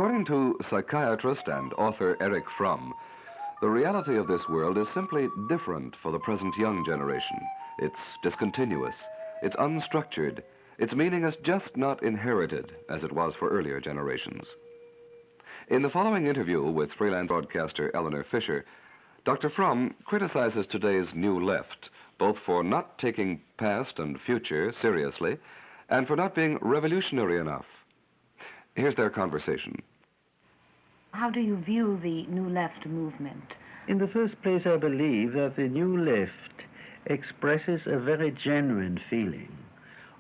According to psychiatrist and author Erich Fromm, the reality of this world is simply different for the present young generation. It's discontinuous, it's unstructured, its meaning is just not inherited as it was for earlier generations. In the following interview with freelance broadcaster Eleanor Fisher, Dr. Fromm criticizes today's new left, both for not taking past and future seriously and for not being revolutionary enough. Here's their conversation. How do you view the New Left movement? In the first place, I believe that the New Left expresses a very genuine feeling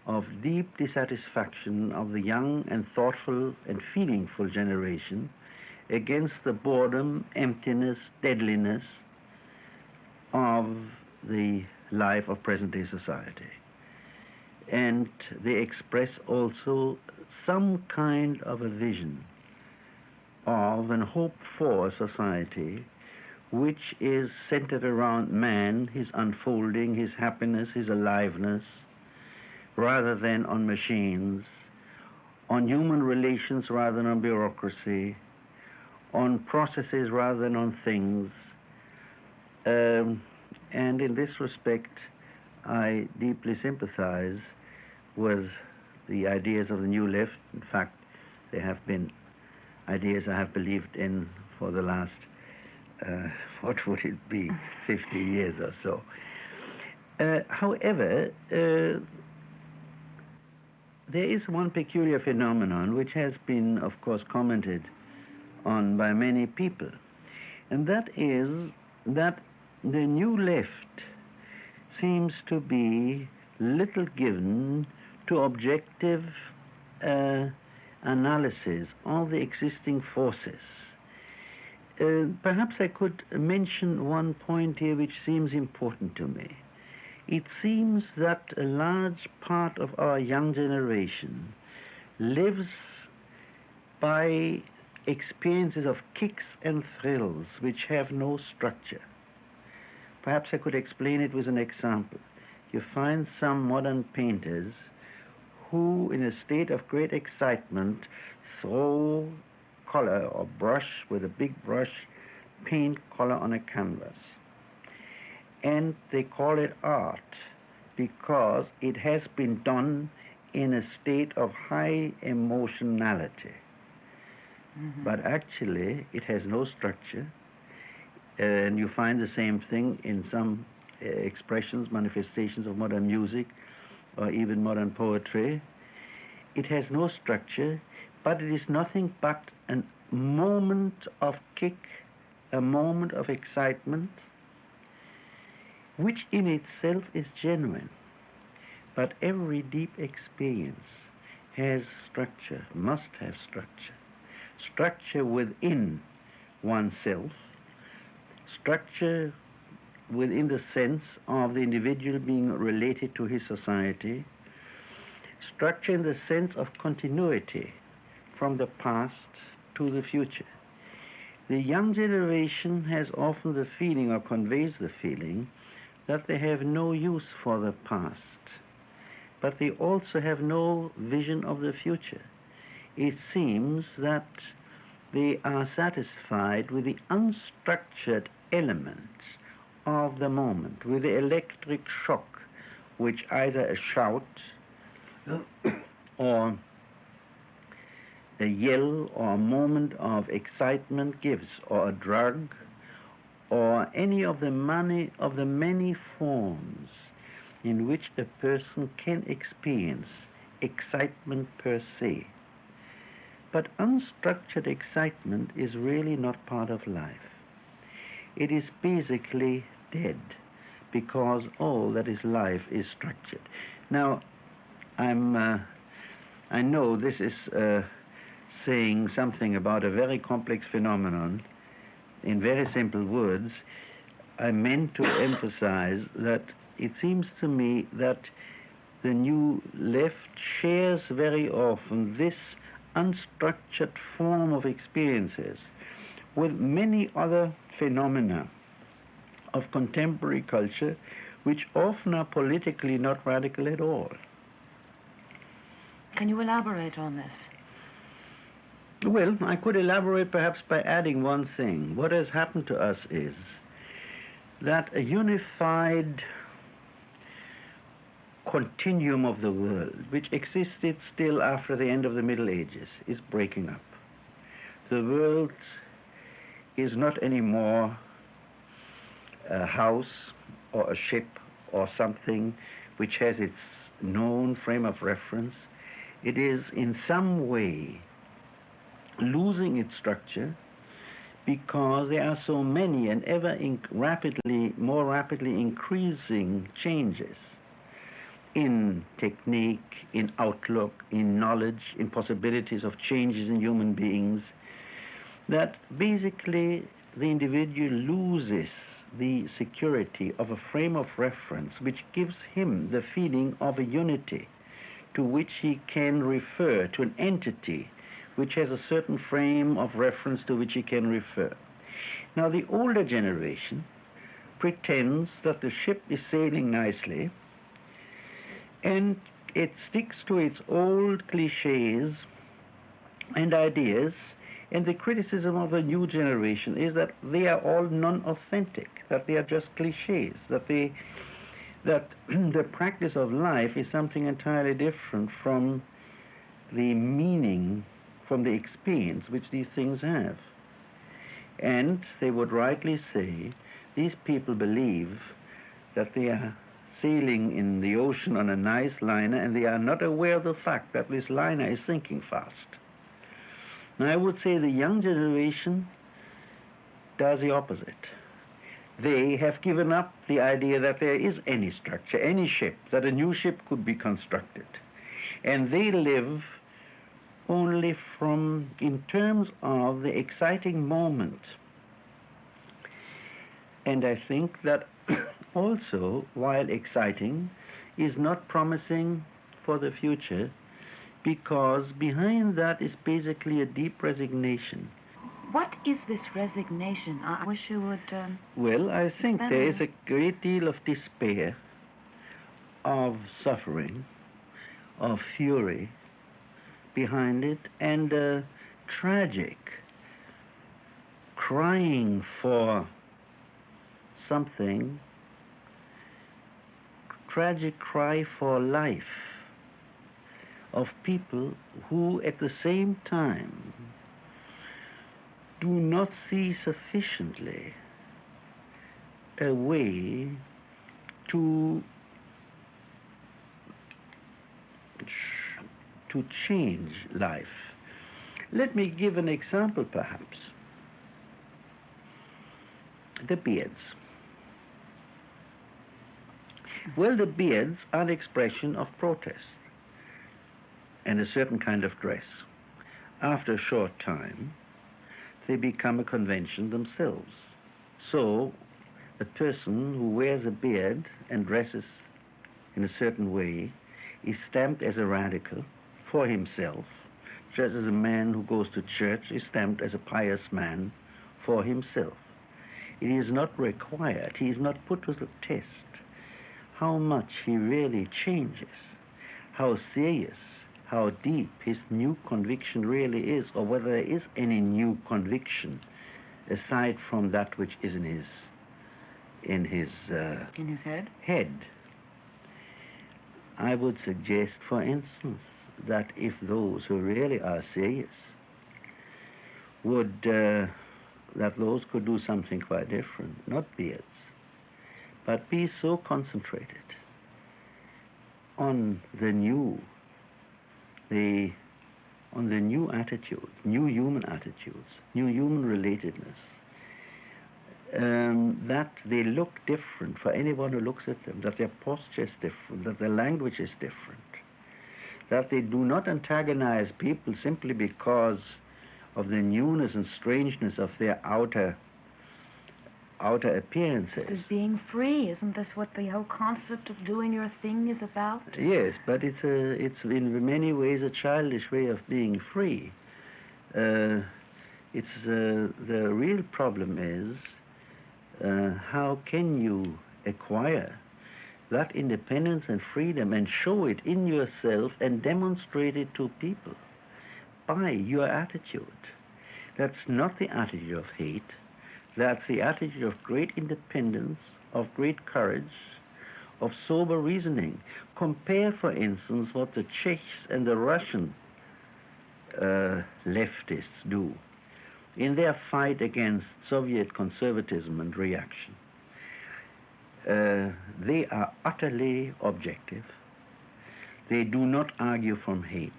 of deep dissatisfaction of the young and thoughtful and feelingful generation against the boredom, emptiness, deadliness of the life of present-day society. And they express also some kind of a vision of and hope for a society which is centered around man, his unfolding, his happiness, his aliveness, rather than on machines, on human relations rather than on bureaucracy, on processes rather than on things. And in this respect, I deeply sympathize with the ideas of the New Left. In fact, they have been ideas I have believed in for the last, what would it be, 50 years or so. However, there is one peculiar phenomenon which has been, of course, commented on by many people, and that is that the New Left seems to be little given to objective analysis of the existing forces. Perhaps I could mention one point here which seems important to me. It seems that a large part of our young generation lives by experiences of kicks and thrills which have no structure. Perhaps I could explain it with an example. You find some modern painters who, in a state of great excitement, throw color or brush with a big brush, paint color on a canvas. And they call it art because it has been done in a state of high emotionality. Mm-hmm. But actually, it has no structure, and you find the same thing in some expressions, manifestations of modern music, or even modern poetry. It has no structure, but it is nothing but a moment of kick, a moment of excitement, which in itself is genuine. But every deep experience has structure, must have structure. Structure within oneself, structure within the sense of the individual being related to his society, structure in the sense of continuity from the past to the future. The young generation has often the feeling, or conveys the feeling, that they have no use for the past, but they also have no vision of the future. It seems that they are satisfied with the unstructured elements of the moment, with the electric shock which either a shout or a yell or a moment of excitement gives, or a drug, or any of the many forms in which a person can experience excitement per se. But unstructured excitement is really not part of life. It is basically dead, because all that is life is structured. Now, I know this is saying something about a very complex phenomenon. In very simple words, I meant to emphasize that it seems to me that the New Left shares very often this unstructured form of experiences with many other phenomena of contemporary culture which often are politically not radical at all. Can you elaborate on this? Well, I could elaborate perhaps by adding one thing. What has happened to us is that a unified continuum of the world, which existed still after the end of the Middle Ages, is breaking up. The world is not anymore a house or a ship or something which has its known frame of reference. It is in some way losing its structure because there are so many and more rapidly increasing changes in technique, in outlook, in knowledge, in possibilities of changes in human beings, that basically the individual loses the security of a frame of reference which gives him the feeling of a unity to which he can refer, to an entity which has a certain frame of reference to which he can refer. Now, the older generation pretends that the ship is sailing nicely, and it sticks to its old cliches and ideas, and the criticism of the new generation is that they are all non-authentic, that they are just cliches, that the practice of life is something entirely different from the meaning, from the experience which these things have. And they would rightly say, these people believe that they are sailing in the ocean on a nice liner, and they are not aware of the fact that this liner is sinking fast. Now, I would say the young generation does the opposite. They have given up the idea that there is any structure, any ship, that a new ship could be constructed. And they live only in terms of the exciting moment. And I think that also, while exciting, is not promising for the future, because behind that is basically a deep resignation. What is this resignation? I wish you would... Well, I think there is a great deal of despair, of suffering, of fury behind it, and a tragic crying for something, tragic cry for life, of people who at the same time do not see sufficiently a way to change life. Let me give an example, perhaps. The beards. Well, the beards are an expression of protest and a certain kind of dress. After a short time, they become a convention themselves. So, a person who wears a beard and dresses in a certain way is stamped as a radical for himself, just as a man who goes to church is stamped as a pious man for himself. It is not required, he is not put to the test how much he really changes, how serious, how deep his new conviction really is, or whether there is any new conviction aside from that which is in his head. I would suggest, for instance, that if those who really are serious would, that those could do something quite different, not beards, but be so concentrated on the new attitudes, new human attitudes, new human relatedness, that they look different for anyone who looks at them, that their posture is different, that their language is different, that they do not antagonize people simply because of the newness and strangeness of their outer appearances. This is being free. Isn't this what the whole concept of doing your thing is about? Yes, but it's in many ways a childish way of being free. The real problem is how can you acquire that independence and freedom and show it in yourself and demonstrate it to people by your attitude. That's not the attitude of hate. That's the attitude of great independence, of great courage, of sober reasoning. Compare, for instance, what the Czechs and the Russian leftists do in their fight against Soviet conservatism and reaction. They are utterly objective. They do not argue from hate.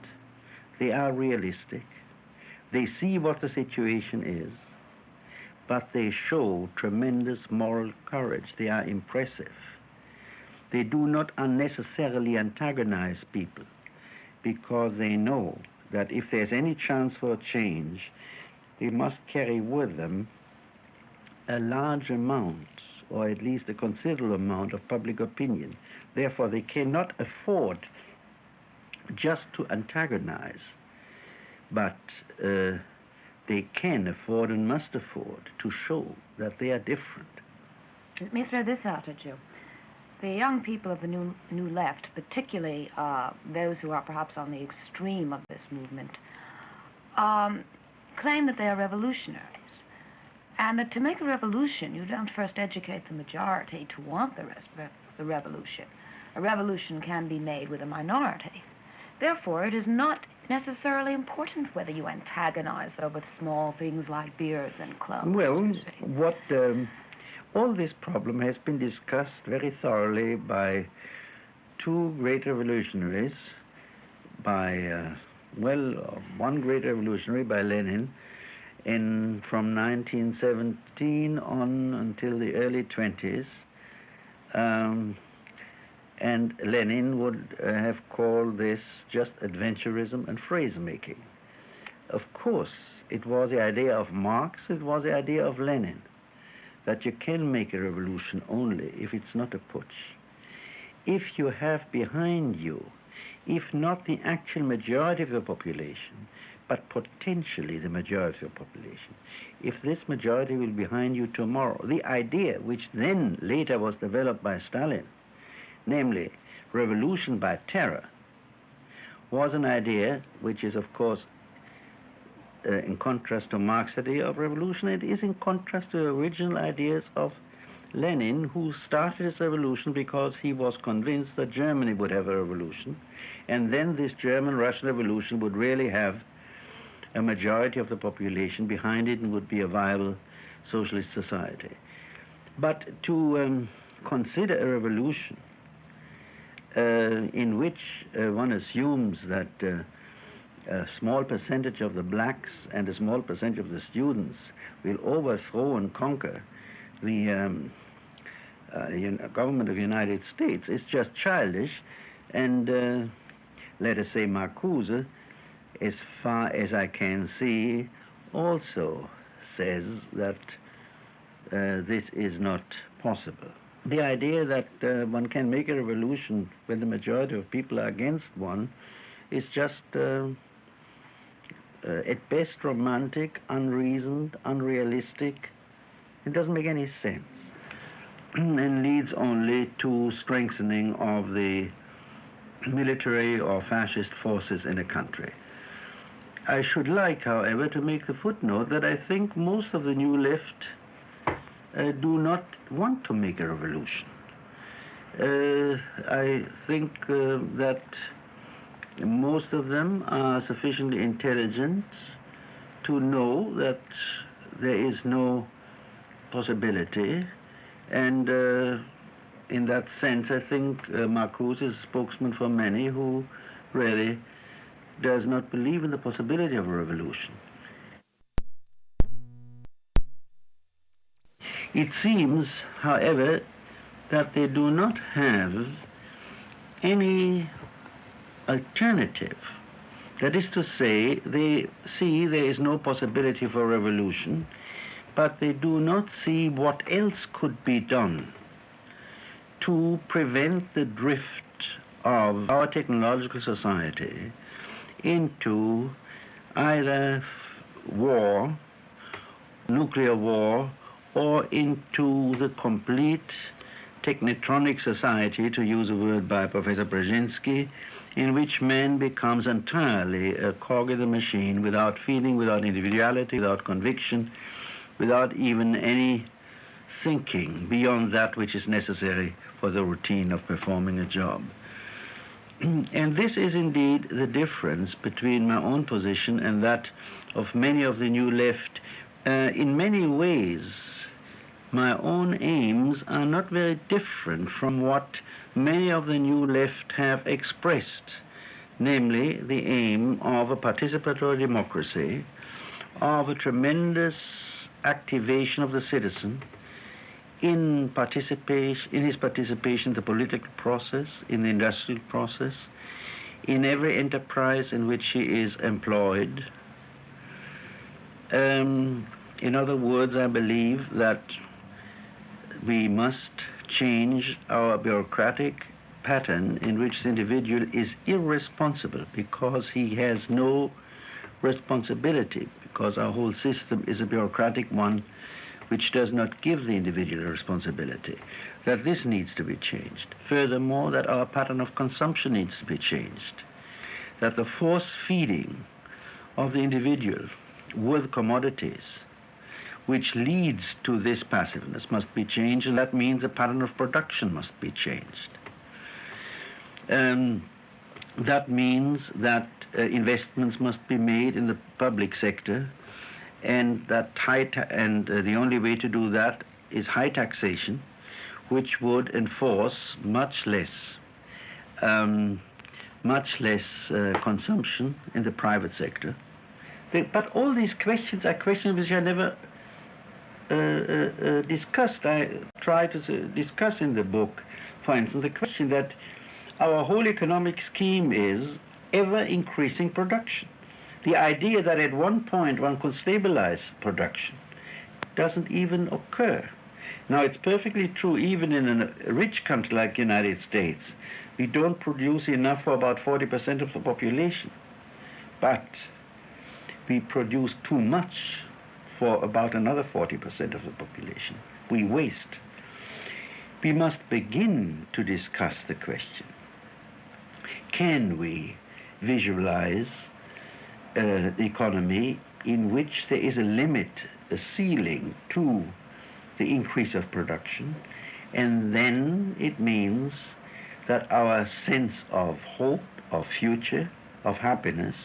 They are realistic. They see what the situation is, but they show tremendous moral courage. They are impressive. They do not unnecessarily antagonize people because they know that if there's any chance for change, they must carry with them a large amount, or at least a considerable amount, of public opinion. Therefore, they cannot afford just to antagonize, but they can afford and must afford to show that they are different. Let me throw this out at you. The young people of the new left, particularly those who are perhaps on the extreme of this movement, claim that they are revolutionaries, and that to make a revolution, you don't first educate the majority to want the revolution. A revolution can be made with a minority. Therefore, it is not necessarily important whether you antagonize over small things like beers and clubs. Well, all this problem has been discussed very thoroughly by two great revolutionaries, one great revolutionary by Lenin from 1917 on until the early 20s. And Lenin would have called this just adventurism and phrase-making. Of course, it was the idea of Marx, it was the idea of Lenin, that you can make a revolution only if it's not a putsch. If you have behind you, if not the actual majority of the population, but potentially the majority of the population, if this majority will be behind you tomorrow, the idea which then later was developed by Stalin, namely revolution by terror, was an idea which is, of course, in contrast to Marx's idea of revolution. It is in contrast to the original ideas of Lenin, who started his revolution because he was convinced that Germany would have a revolution, and then this German-Russian revolution would really have a majority of the population behind it and would be a viable socialist society. But to consider a revolution in which one assumes that a small percentage of the blacks and a small percentage of the students will overthrow and conquer the government of the United States is just childish, and let us say Marcuse, as far as I can see, also says that this is not possible. The idea that one can make a revolution when the majority of people are against one is just at best romantic, unreasoned, unrealistic. It doesn't make any sense and leads only to strengthening of the military or fascist forces in a country. I should like, however, to make the footnote that I think most of the new left do not want to make a revolution. I think that most of them are sufficiently intelligent to know that there is no possibility, and in that sense I think Marcuse is a spokesman for many who really does not believe in the possibility of a revolution. It seems, however, that they do not have any alternative. That is to say, they see there is no possibility for revolution, but they do not see what else could be done to prevent the drift of our technological society into either war, nuclear war, or into the complete technotronic society, to use a word by Professor Brzezinski, in which man becomes entirely a cog in the machine, without feeling, without individuality, without conviction, without even any thinking beyond that which is necessary for the routine of performing a job. And this is indeed the difference between my own position and that of many of the New Left. In many ways, my own aims are not very different from what many of the New Left have expressed, namely the aim of a participatory democracy, of a tremendous activation of the citizen in his participation in the political process, in the industrial process, in every enterprise in which he is employed. In other words, I believe that we must change our bureaucratic pattern in which the individual is irresponsible because he has no responsibility, because our whole system is a bureaucratic one which does not give the individual a responsibility, that this needs to be changed. Furthermore, that our pattern of consumption needs to be changed, that the force feeding of the individual with commodities which leads to this passiveness must be changed, and that means the pattern of production must be changed. That means that investments must be made in the public sector, and that the only way to do that is high taxation, which would enforce much less consumption in the private sector. But all these questions are questions which I never discussed. I try to discuss in the book, for instance, the question that our whole economic scheme is ever increasing production. The idea that at one point one could stabilize production doesn't even occur. Now, it's perfectly true, even in a rich country like the United States, we don't produce enough for about 40% of the population, but we produce too much for about another 40% of the population. We waste. We must begin to discuss the question: can we visualize the economy in which there is a limit, a ceiling to the increase of production, and then it means that our sense of hope, of future, of happiness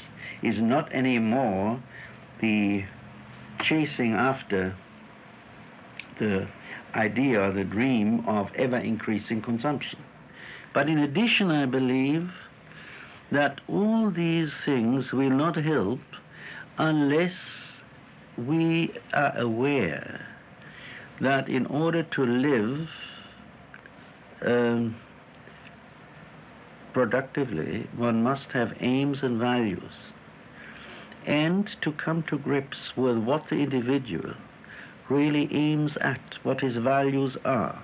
is not anymore the chasing after the idea or the dream of ever-increasing consumption. But in addition, I believe that all these things will not help unless we are aware that in order to live productively, one must have aims and values, and to come to grips with what the individual really aims at, what his values are.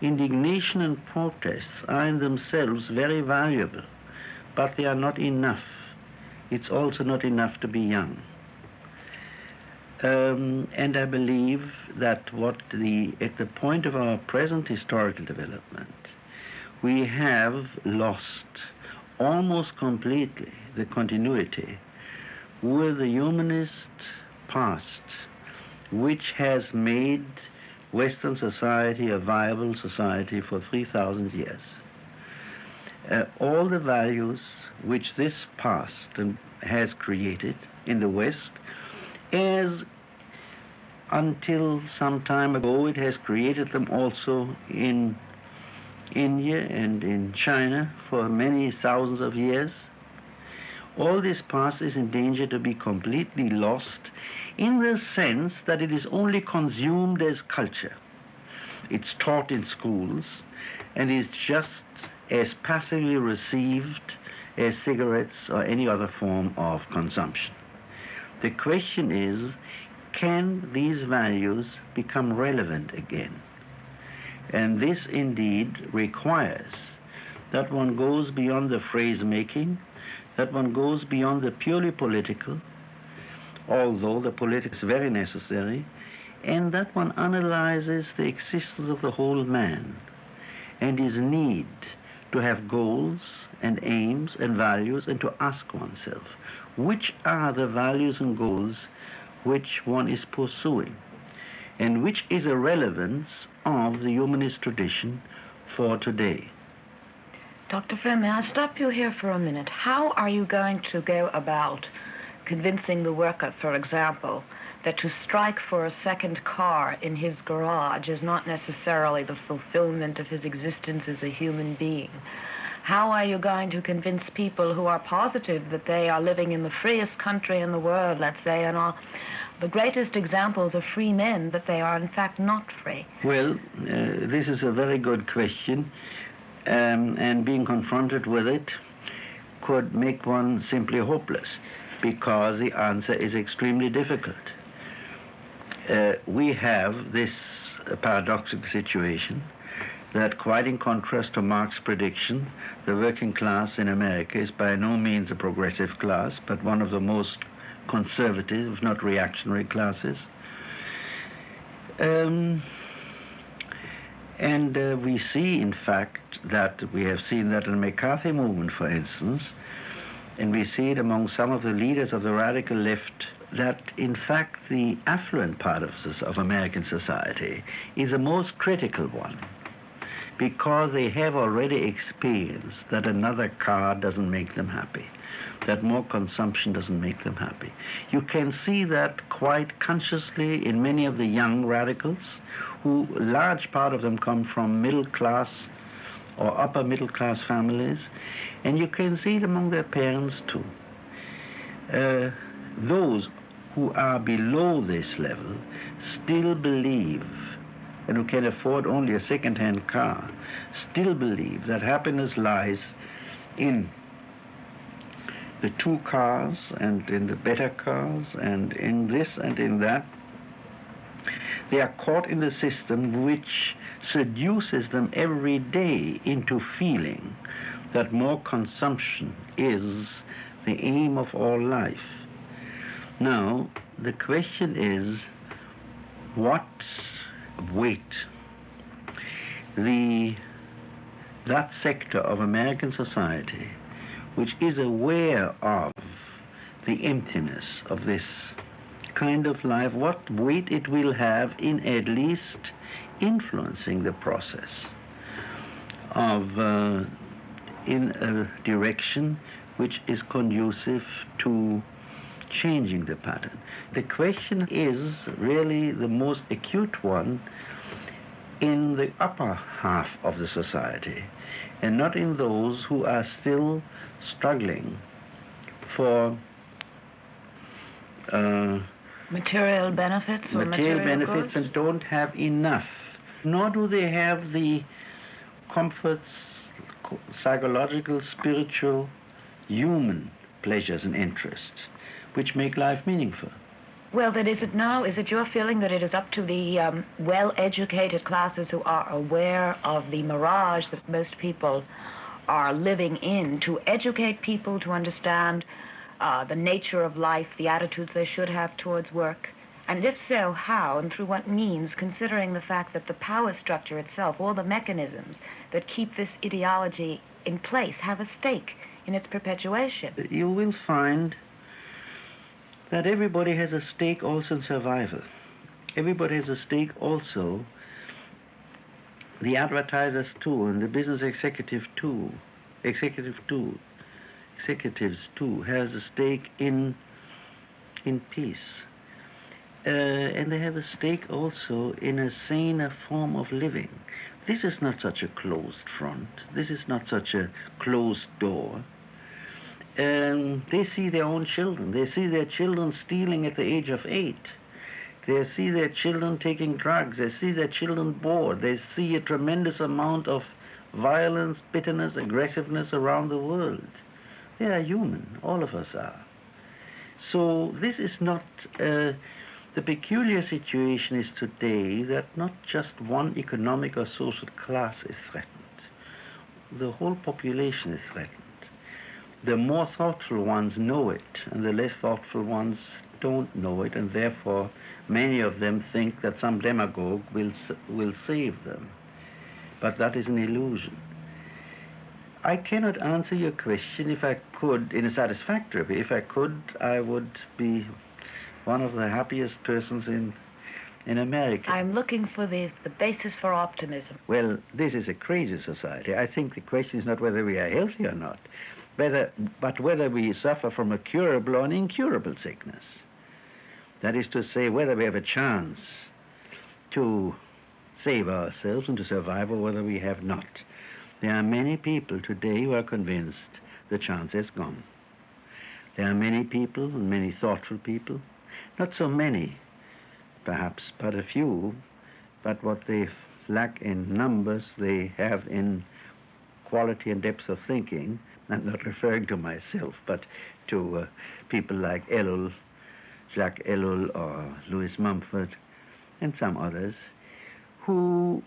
Indignation and protests are in themselves very valuable, but they are not enough. It's also not enough to be young. And I believe that at the point of our present historical development, we have lost almost completely the continuity with the humanist past, which has made Western society a viable society for 3,000 years. All the values which this past has created in the West, as until some time ago it has created them also in India and in China for many thousands of years. All this past is in danger to be completely lost, in the sense that it is only consumed as culture. It's taught in schools and is just as passively received as cigarettes or any other form of consumption. The question is, can these values become relevant again? And this indeed requires that one goes beyond the phrase-making, that one goes beyond the purely political, although the political is very necessary, and that one analyzes the existence of the whole man and his need to have goals and aims and values and to ask oneself, which are the values and goals which one is pursuing, and which is a relevance of the humanist tradition for today. Dr. Fromm, may I stop you here for a minute? How are you going to go about convincing the worker, for example, that to strike for a second car in his garage is not necessarily the fulfillment of his existence as a human being? How are you going to convince people who are positive that they are living in the freest country in the world, let's say, and are the greatest examples of free men, that they are in fact not free? Well, this is a very good question, and being confronted with it could make one simply hopeless, because the answer is extremely difficult. We have this paradoxical situation that, quite in contrast to Marx's prediction, the working class in America is by no means a progressive class, but one of the most conservative, if not reactionary classes. We see, in fact, that we have seen that in the McCarthy movement, for instance, and we see it among some of the leaders of the radical left, that in fact the affluent part of American society is the most critical one, because they have already experienced that another car doesn't make them happy, that more consumption doesn't make them happy. You can see that quite consciously in many of the young radicals, who, a large part of them, come from middle class or upper middle class families, and you can see it among their parents too. Those who are below this level still believe, and who can afford only a second-hand car, still believe that happiness lies in the two cars and in the better cars and in this and in that. They are caught in the system which seduces them every day into feeling that more consumption is the aim of all life. Now, the question is, what weight that sector of American society which is aware of the emptiness of this kind of life, what weight it will have in at least influencing the process of in a direction which is conducive to changing the pattern. The question is really the most acute one in the upper half of the society, and not in those who are still struggling for material benefits or material benefits goods? And don't have enough, nor do they have the comforts, psychological, spiritual, human pleasures and interests which make life meaningful. Well, then is it your feeling that it is up to the well-educated classes who are aware of the mirage that most people are living in to educate people to understand the nature of life, the attitudes they should have towards work? And if so, how and through what means, considering the fact that the power structure itself, all the mechanisms that keep this ideology in place, have a stake in its perpetuation? You will find that everybody has a stake also in survival. Everybody has a stake also, the advertisers too, and the business executives too, has a stake in peace. And they have a stake also in a saner form of living. This is not such a closed front. This is not such a closed door. They see their own children. They see their children stealing at the age of 8. They see their children taking drugs. They see their children bored. They see a tremendous amount of violence, bitterness, aggressiveness around the world. They are human. All of us are. So this is not... the peculiar situation is today that not just one economic or social class is threatened. The whole population is threatened. The more thoughtful ones know it, and the less thoughtful ones don't know it, and therefore many of them think that some demagogue will save them. But that is an illusion. I cannot answer your question. If I could, in a satisfactory way, if I could, I would be one of the happiest persons in America. I'm looking for the basis for optimism. Well, this is a crazy society. I think the question is not whether we are healthy or not, but whether we suffer from a curable or an incurable sickness. That is to say, whether we have a chance to save ourselves and to survive, or whether we have not. There are many people today who are convinced the chance has gone. There are many people, and many thoughtful people, not so many, perhaps, but a few, but what they lack in numbers, they have in quality and depth of thinking. I'm not referring to myself, but to people like Jacques Ellul or Louis Mumford, and some others, who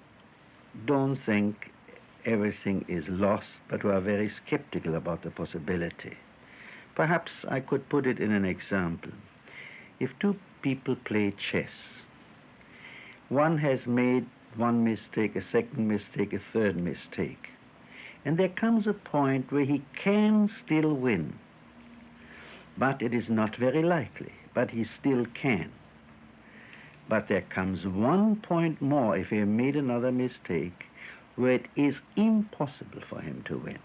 don't think everything is lost, but who are very skeptical about the possibility. Perhaps I could put it in an example. If two people play chess, one has made one mistake, a second mistake, a third mistake, and there comes a point where he can still win, but it is not very likely, but he still can. But there comes one point more if he made another mistake where it is impossible for him to win.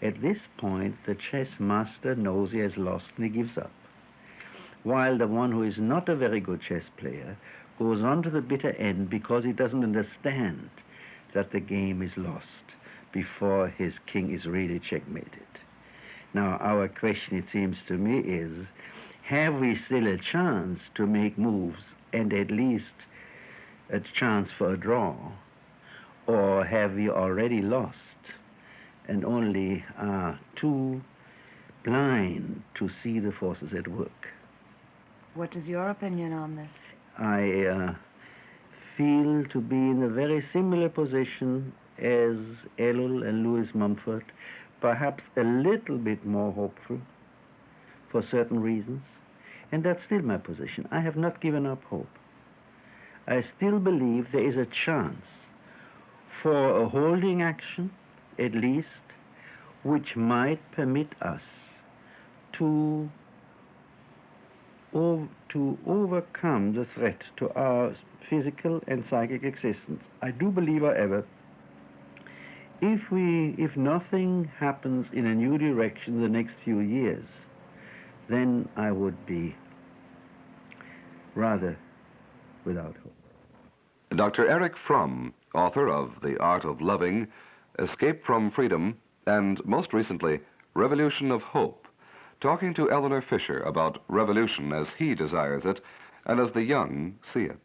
At this point, the chess master knows he has lost and he gives up, while the one who is not a very good chess player goes on to the bitter end because he doesn't understand that the game is lost before his king is really checkmated. Now, our question, it seems to me, is, have we still a chance to make moves and at least a chance for a draw, or have we already lost and only are too blind to see the forces at work? What is your opinion on this? I feel to be in a very similar position as Ellul and Louis Mumford, perhaps a little bit more hopeful for certain reasons, and that's still my position. I have not given up hope. I still believe there is a chance for a holding action, at least, which might permit us to overcome the threat to our physical and psychic existence. I do believe, however, if nothing happens in a new direction in the next few years, then I would be rather without hope. Dr. Erich Fromm, author of The Art of Loving, Escape from Freedom, and most recently, Revolution of Hope, talking to Eleanor Fisher about revolution as he desires it and as the young see it.